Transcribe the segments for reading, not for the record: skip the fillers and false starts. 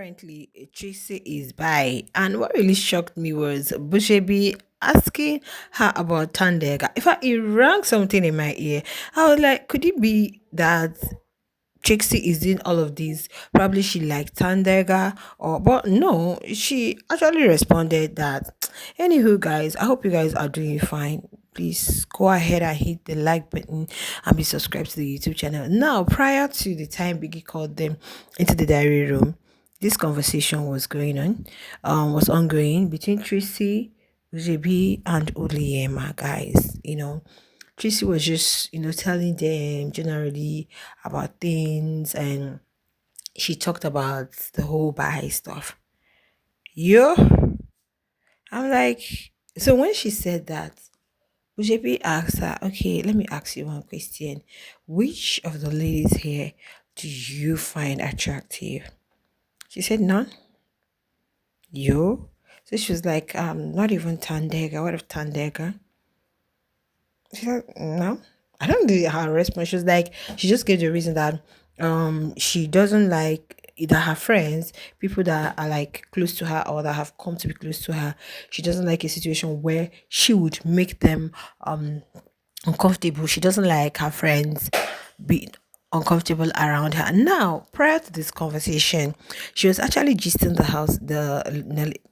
apparently Tracy is by. And what really shocked me was Bushebi asking her about Tandega. In fact, it rang something in my ear. I was like, could it be that Trixie is doing all of this? Probably she liked Tandega, or but no, she actually responded that. Anywho, guys, I hope you guys are doing fine. Please go ahead and hit the like button and be subscribed to the YouTube channel. Now, prior to the time Biggie called them into the diary room, this conversation was going on, was ongoing between Tracy, Uzebi, and Uliema, guys. Tracy was just, telling them generally about things, and she talked about the whole buy stuff. Yo, I'm like, so when she said that, Ujebi asked her, okay, let me ask you one question. Which of the ladies here do you find attractive? She said, none. You? So she was like, not even Tandega. What of Tandega? She said, no. I don't know her response. She was like, she just gave the reason that she doesn't like either her friends, people that are like close to her or that have come to be close to her. She doesn't like a situation where she would make them uncomfortable. She doesn't like her friends be uncomfortable around her. Now, prior to this conversation, she was actually gisting the house.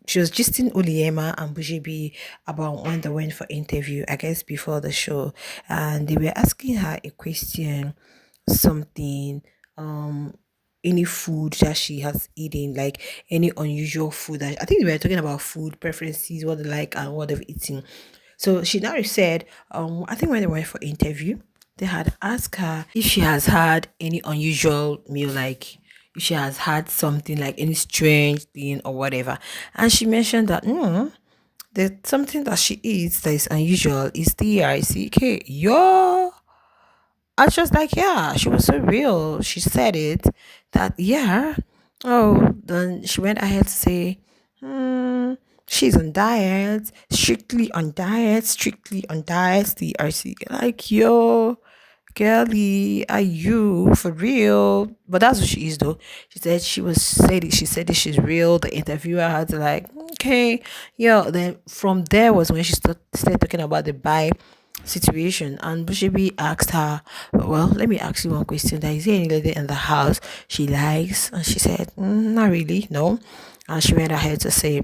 She was gisting Uliema and Bujibi about when they went for interview. I guess before the show, and they were asking her a question, something. Any food that she has eaten, like any unusual food that I think we were talking about food preferences, what they like and what they've eaten. So she now said, I think when they went for interview, they had asked her if she has had any unusual meal, like if she has had something like any strange thing or whatever. And she mentioned that that something that she eats that is unusual is Trick. Yo, I was just like, yeah, she was so real. She said it that, yeah. Oh, then she went ahead to say, hmm, she's on diet, strictly on diet, TRC. Like, yo, girlie, are you for real? But that's what she is, though. She said it, she's real. The interviewer had to, like, okay, yeah. Then from there was when she started talking about the buy situation, and Bushibi asked her, well, let me ask you one question, that is there any lady in the house she likes? And she said, not really, no. And she went ahead to say,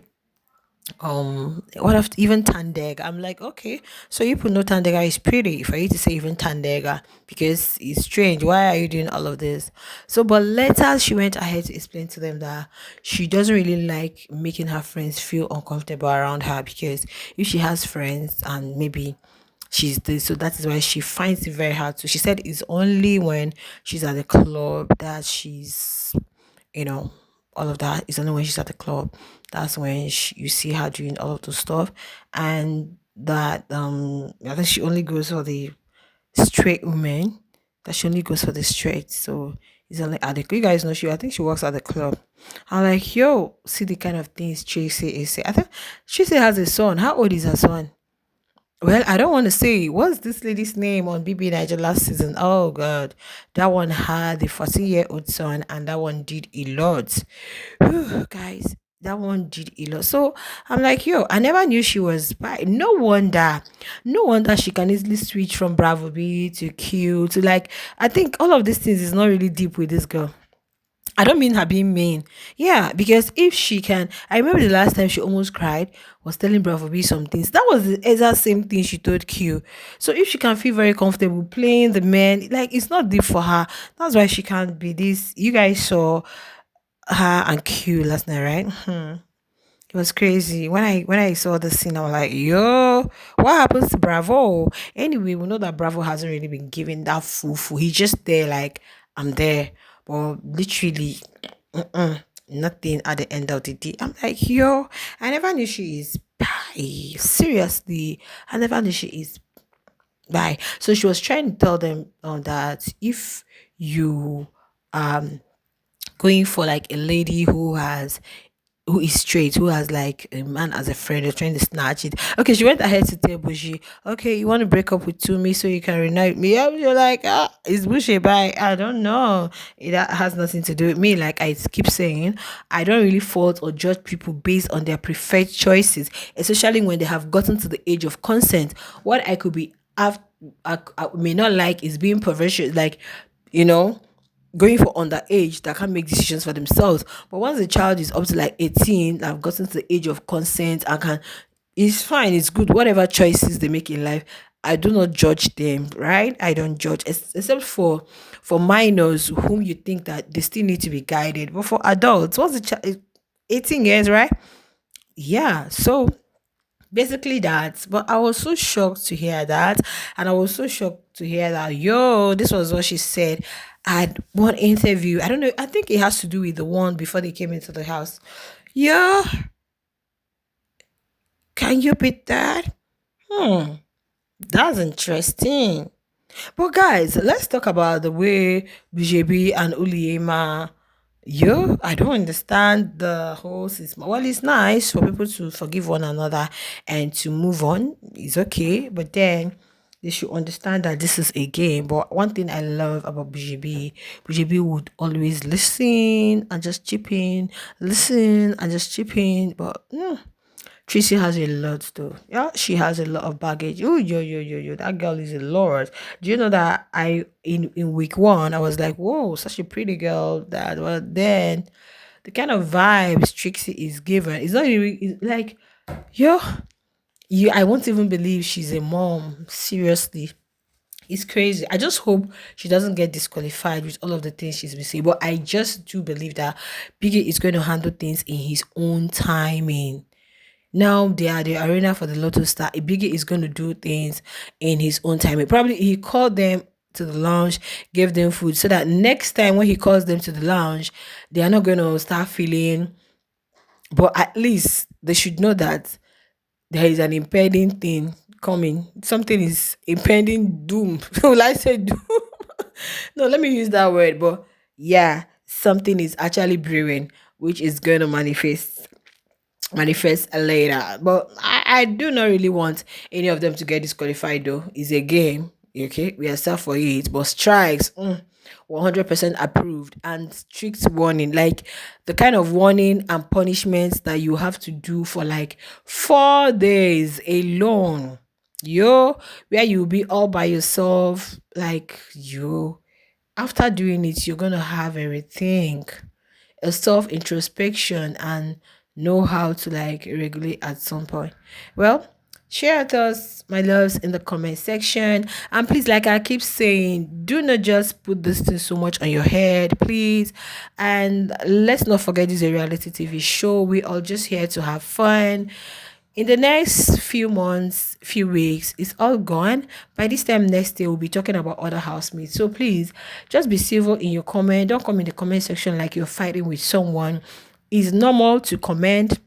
what if even Tandega? I'm like, okay, so you put no Tandega is pretty for you to say even Tandega, because it's strange. Why are you doing all of this? So, but later she went ahead to explain to them that she doesn't really like making her friends feel uncomfortable around her, because if she has friends and maybe she's this, so that is why she finds it very hard to. She said it's only when she's at the club that she's, you know, all of that is only when she's at the club. That's when you see her doing all of the stuff, and that I think she only goes for the straight women. That she only goes for the straight. So it's only at the, you guys know, she, I think she works at the club. I'm like, yo, see the kind of things Tracy is saying. I think Tracy has a son. How old is her son? Well, I don't want to say what's this lady's name on BB Niger last season. Oh God, that one had the 14-year-old son, and that one did a lot. Whew, guys, that one did a lot. So I'm like, yo, I never knew she was bi. No wonder she can easily switch from Bravo B to Q to, like, I think all of these things is not really deep with this girl. I don't mean her being mean. Yeah, because if she can, I remember the last time she almost cried was telling Bravo B some things. That was the exact same thing she told Q. So if she can feel very comfortable playing the man, like, it's not deep for her. That's why she can't be this. You guys saw her and Q last night, right? It was crazy. When I saw the scene, I was like, yo, what happens to Bravo? Anyway, we know that Bravo hasn't really been given that full. He's just there, like, I'm there. But literally, nothing at the end of the day. I'm like, yo, I never knew she is bi. Seriously, I never knew she is bi. So she was trying to tell them that if you um going for like a lady who has who is straight, who has like a man as a friend, or trying to snatch it. Okay, she went ahead to tell Bushi, okay, you want to break up with Tumi so you can reunite me? Yeah, you're like, is Bushi by? I don't know. That has nothing to do with me. Like I keep saying, I don't really fault or judge people based on their preferred choices, especially when they have gotten to the age of consent. What I could be, I may not like is being perversion, like, you know, going for underage that can't make decisions for themselves. But once the child is up to like 18, I've gotten to the age of consent and can, it's fine, it's good, whatever choices they make in life. I do not judge them, right? I don't judge, except for minors whom you think that they still need to be guided. But for adults, once the child 18 years, right? Yeah. So basically that. But I was so shocked to hear that, and I was so shocked to hear that, yo, this was what she said at one interview. I don't know, I think it has to do with the one before they came into the house. Yeah, can you beat that? Hmm, that's interesting. But guys, let's talk about the way BJB and Uliema. Yo, I don't understand the whole system. Well, it's nice for people to forgive one another and to move on. It's okay, but then they should understand that this is a game. But one thing I love about BJB would always listen and just chip in, listen and just chip in. But Tracy has a lot though. Yeah, she has a lot of baggage. Oh, yo. That girl is a lot. Do you know that in week one I was like, whoa, such a pretty girl. That, well, then the kind of vibes Trixie is given, it's not even, it's like, yo, I won't even believe she's a mom. Seriously. It's crazy. I just hope she doesn't get disqualified with all of the things she's been saying. But I just do believe that Biggie is going to handle things in his own timing. Now they are the arena for the Lotto star. Ibigi is going to do things in his own time. Probably he called them to the lounge, gave them food, so that next time when he calls them to the lounge, they are not going to start feeling. But at least they should know that there is an impending thing coming. Something is impending doom. Will I say doom? No, let me use that word. But yeah, something is actually brewing, which is going to manifest later. But I do not really want any of them to get disqualified though. It's a game. Okay, we are set for it. But strikes, 100% approved, and strict warning, like the kind of warning and punishments that you have to do for like 4 days alone. Yo, where you'll be all by yourself, like yo. After doing it, you're gonna have everything, a self introspection, and know how to like regulate at some point. Well, share with us, my loves, in the comment section. And please, like I keep saying, do not just put this thing so much on your head, please. And let's not forget, this is a reality TV show. We all just here to have fun. In the next few months, few weeks, it's all gone. By this time next year, we'll be talking about other housemates. So please, just be civil in your comment. Don't come in the comment section like you're fighting with someone. It's normal to comment.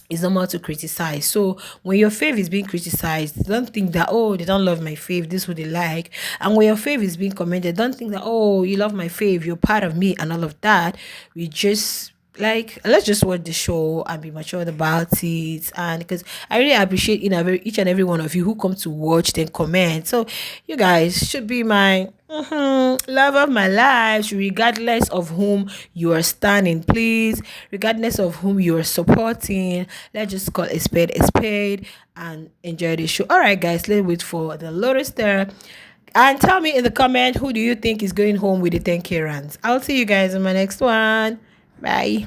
It's normal to criticize. So when your fave is being criticized, don't think that, oh, they don't love my fave, this is what they like. And when your fave is being commented, don't think that, oh, you love my fave, you're part of me and all of that. We just like, let's just watch the show and be matured about it. And because I really appreciate each and every one of you who come to watch then comment. So you guys should be my love of my life, regardless of whom you are standing, please, regardless of whom you are supporting. Let's just call a spade and enjoy the show. All right, guys, let's wait for the lotus there. And tell me in the comment, who do you think is going home with the 10K runs? I'll see you guys in my next one. Bye.